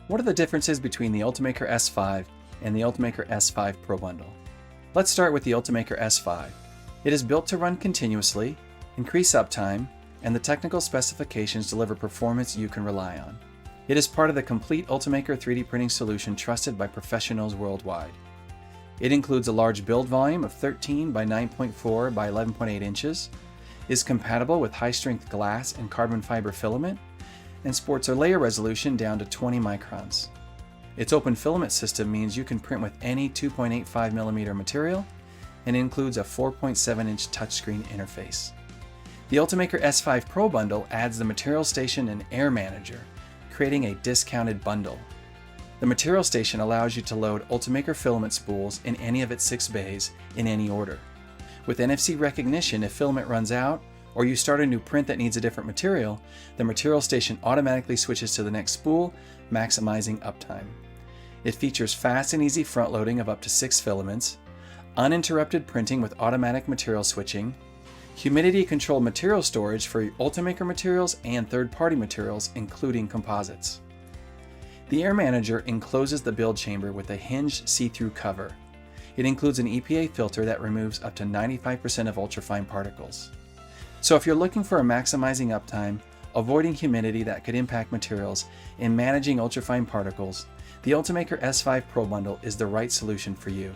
What are the differences between the Ultimaker S5 and the Ultimaker S5 Pro Bundle? Let's start with the Ultimaker S5. It is built to run continuously, increase uptime, and the technical specifications deliver performance you can rely on. It is part of the complete Ultimaker 3D printing solution trusted by professionals worldwide. It includes a large build volume of 13 by 9.4 by 11.8 inches, is compatible with high-strength glass and carbon fiber filament, and sports a layer resolution down to 20 microns. Its open filament system means you can print with any 2.85mm material and includes a 4.7-inch touchscreen interface. The Ultimaker S5 Pro Bundle adds the Material Station and Air Manager, creating a discounted bundle. The Material Station allows you to load Ultimaker filament spools in any of its 6 bays in any order. With NFC recognition, if filament runs out, or you start a new print that needs a different material, the Material Station automatically switches to the next spool, maximizing uptime. It features fast and easy front loading of up to 6 filaments, uninterrupted printing with automatic material switching, humidity-controlled material storage for Ultimaker materials and third-party materials, including composites. The Air Manager encloses the build chamber with a hinged see-through cover. It includes an EPA filter that removes up to 95% of ultrafine particles. So if you're looking for maximizing uptime, avoiding humidity that could impact materials, and managing ultrafine particles, the Ultimaker S5 Pro Bundle is the right solution for you.